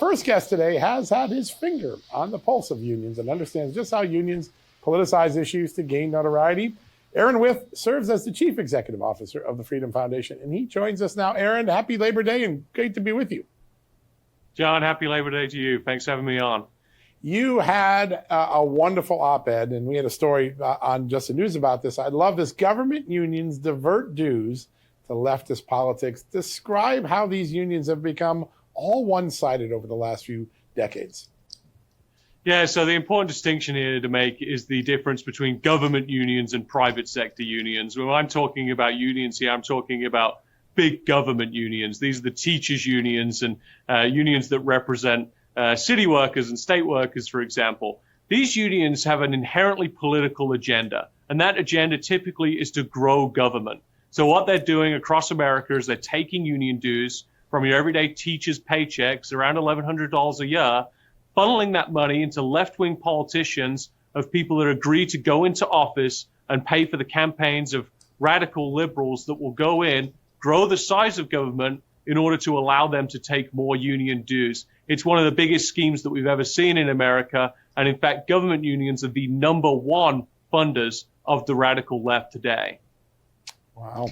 First guest today has had his finger on the pulse of unions and understands just how unions politicize issues to gain notoriety. Aaron Withe serves as the Chief Executive Officer of the Freedom Foundation, and he joins us now. Aaron, happy Labor Day and great to be with you. John, happy Labor Day to you. Thanks for having me on. You had a wonderful op-ed, and we had a story on Just the News about this. I love this. Government unions divert dues to leftist politics. Describe how these unions have become all one-sided over the last few decades. Yeah, so the important distinction here to make is the difference between government unions and private sector unions. When I'm talking about unions here, I'm talking about big government unions. These are the teachers' unions and unions that represent city workers and state workers, for example. These unions have an inherently political agenda, and that agenda typically is to grow government. So what they're doing across America is they're taking union dues from your everyday teacher's paychecks, around $1,100 a year, funneling that money into left-wing politicians of people that agree to go into office and pay for the campaigns of radical liberals that will go in, grow the size of government in order to allow them to take more union dues. It's one of the biggest schemes that we've ever seen in America. And in fact, government unions are the #1 funders of the radical left today. Wow.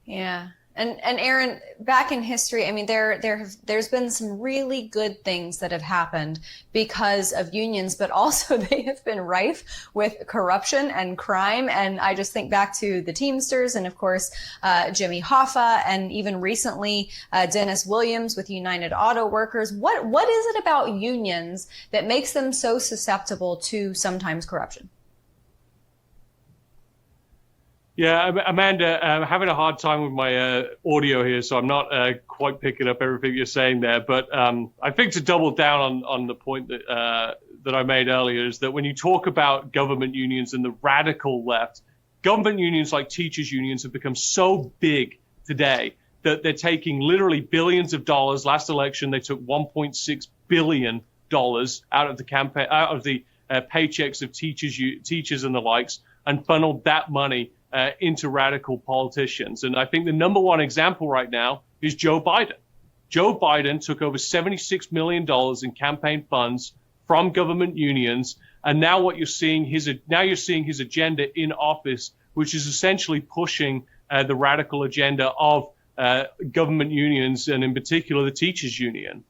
Yeah. And Aaron, back in history, I mean, there's been some really good things that have happened because of unions, but also they have been rife with corruption and crime. And I just think back to the Teamsters and, of course, Jimmy Hoffa, and even recently, Dennis Williams with United Auto Workers. What is it about unions that makes them so susceptible to sometimes corruption? Yeah, Amanda, I'm having a hard time with my audio here, so I'm not quite picking up everything you're saying there. But I think to double down on the point that I made earlier is that when you talk about government unions and the radical left, government unions like teachers unions have become so big today that they're taking literally billions of dollars. Last election, they took $1.6 billion out of the campaign, out of the paychecks of teachers and the likes, and funneled that money into radical politicians. And I think the #1 example right now is Joe Biden. Joe Biden took over $76 million in campaign funds from government unions. And now what you're seeing his agenda in office, which is essentially pushing the radical agenda of government unions, and in particular the teachers union.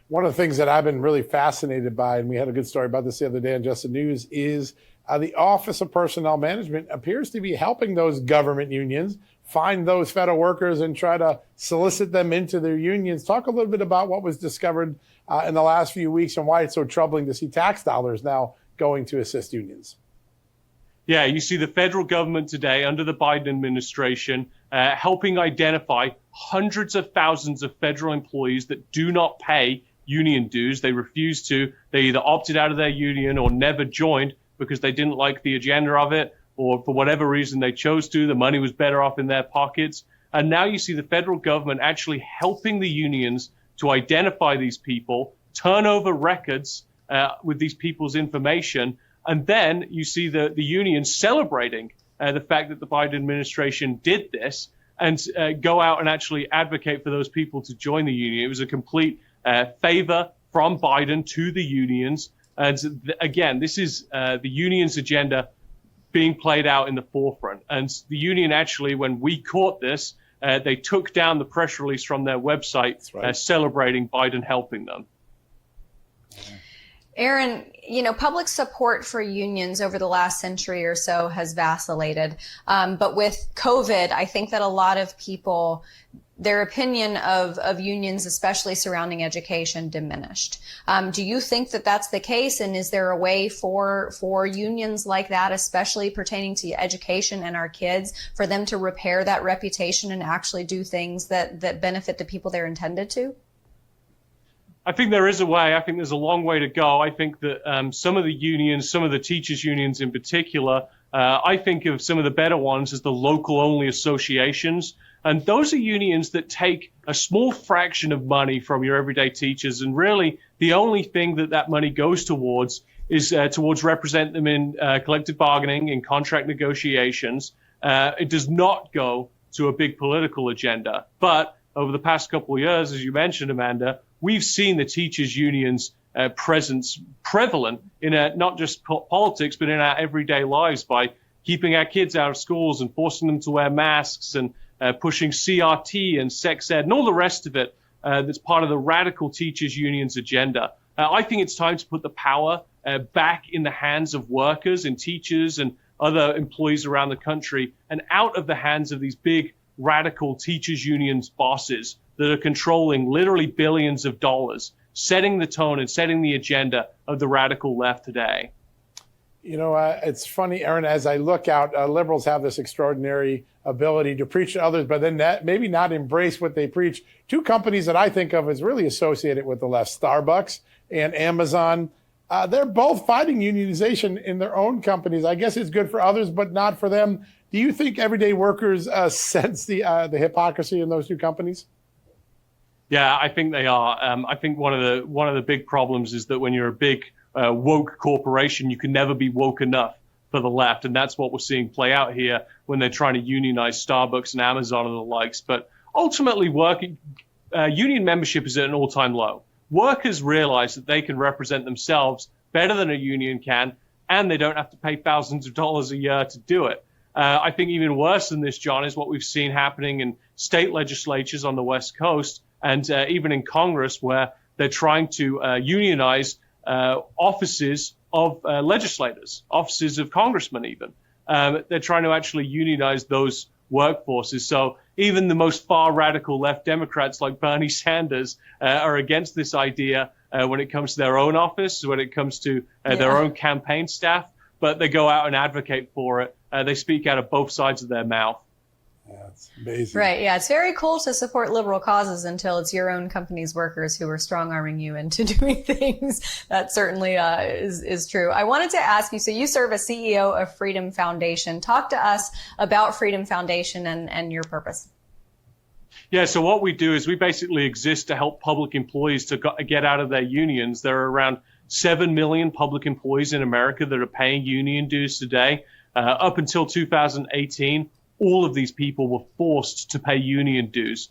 One of the things that I've been really fascinated by, and we had a good story about this the other day on Just the News, is the Office of Personnel Management appears to be helping those government unions find those federal workers and try to solicit them into their unions. Talk a little bit about what was discovered in the last few weeks and why it's so troubling to see tax dollars now going to assist unions. Yeah, you see the federal government today under the Biden administration helping identify hundreds of thousands of federal employees that do not pay union dues. They refuse to. They either opted out of their union or never joined because they didn't like the agenda of it, or for whatever reason they chose to. The money was better off in their pockets. And now you see the federal government actually helping the unions to identify these people, turn over records with these people's information, and then you see the unions celebrating the fact that the Biden administration did this and go out and actually advocate for those people to join the union. It was a complete favor from Biden to the unions. And again, this is the union's agenda being played out in the forefront. And the union actually, when we caught this, they took down the press release from their website, right, celebrating Biden helping them. Aaron, public support for unions over the last century or so has vacillated. But with COVID, I think that a lot of people, their opinion of unions, especially surrounding education, diminished. Do you think that that's the case? And is there a way for unions like that, especially pertaining to education and our kids, for them to repair that reputation and actually do things that benefit the people they're intended to? I think there is a way. I think there's a long way to go. I think that some of the unions, some of the teachers unions in particular, I think of some of the better ones as the local-only associations. And those are unions that take a small fraction of money from your everyday teachers. And really, the only thing that money goes towards is towards represent them in collective bargaining, in contract negotiations. It does not go to a big political agenda. But over the past couple of years, as you mentioned, Amanda, we've seen the teachers' unions presence prevalent in not just politics, but in our everyday lives by keeping our kids out of schools and forcing them to wear masks and pushing CRT and sex ed and all the rest of it that's part of the radical teachers' unions agenda. I think it's time to put the power back in the hands of workers and teachers and other employees around the country and out of the hands of these big radical teachers' unions bosses that are controlling literally billions of dollars, setting the tone and setting the agenda of the radical left today. You know, it's funny, Aaron, as I look out, liberals have this extraordinary ability to preach to others, but then maybe not embrace what they preach. Two companies that I think of as really associated with the left, Starbucks and Amazon, they're both fighting unionization in their own companies. I guess it's good for others, but not for them. Do you think everyday workers sense the hypocrisy in those two companies? Yeah, I think they are. I think one of the big problems is that when you're a big woke corporation, you can never be woke enough for the left. And that's what we're seeing play out here when they're trying to unionize Starbucks and Amazon and the likes. But ultimately, union membership is at an all-time low. Workers realize that they can represent themselves better than a union can, and they don't have to pay thousands of dollars a year to do it. I think even worse than this, John, is what we've seen happening in state legislatures on the West Coast and even in Congress, where they're trying to unionize offices of legislators, offices of congressmen even. They're trying to actually unionize those workforces. So even the most far radical left Democrats like Bernie Sanders are against this idea when it comes to their own office, when it comes to their own campaign staff, but they go out and advocate for it. They speak out of both sides of their mouth. That's amazing. Right. Yeah. It's very cool to support liberal causes until it's your own company's workers who are strong arming you into doing things. That certainly is true. I wanted to ask you, so you serve as CEO of Freedom Foundation. Talk to us about Freedom Foundation and your purpose. Yeah, so what we do is we basically exist to help public employees to get out of their unions. There are around 7 million public employees in America that are paying union dues today. Up until 2018, all of these people were forced to pay union dues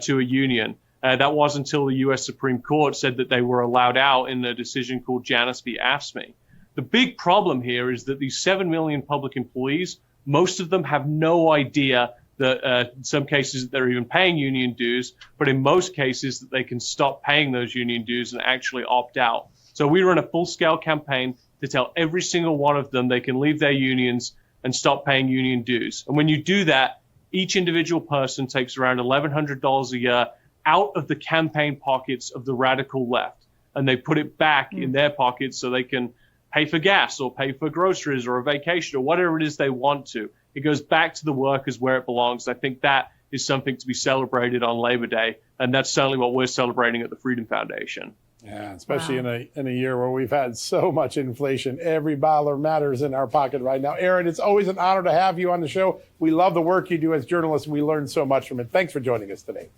to a union. That was until the U.S. Supreme Court said that they were allowed out in a decision called Janus v. AFSCME. The big problem here is that these 7 million public employees, most of them have no idea that in some cases they're even paying union dues, but in most cases that they can stop paying those union dues and actually opt out. So we run a full-scale campaign to tell every single one of them they can leave their unions and stop paying union dues. And when you do that, each individual person takes around $1,100 a year out of the campaign pockets of the radical left, and they put it back in their pockets so they can pay for gas or pay for groceries or a vacation or whatever it is they want to. It goes back to the workers where it belongs. I think that is something to be celebrated on Labor Day, and that's certainly what we're celebrating at the Freedom Foundation. Yeah, especially in a year where we've had so much inflation. Every dollar matters in our pocket right now. Aaron, it's always an honor to have you on the show. We love the work you do as journalists. We learn so much from it. Thanks for joining us today.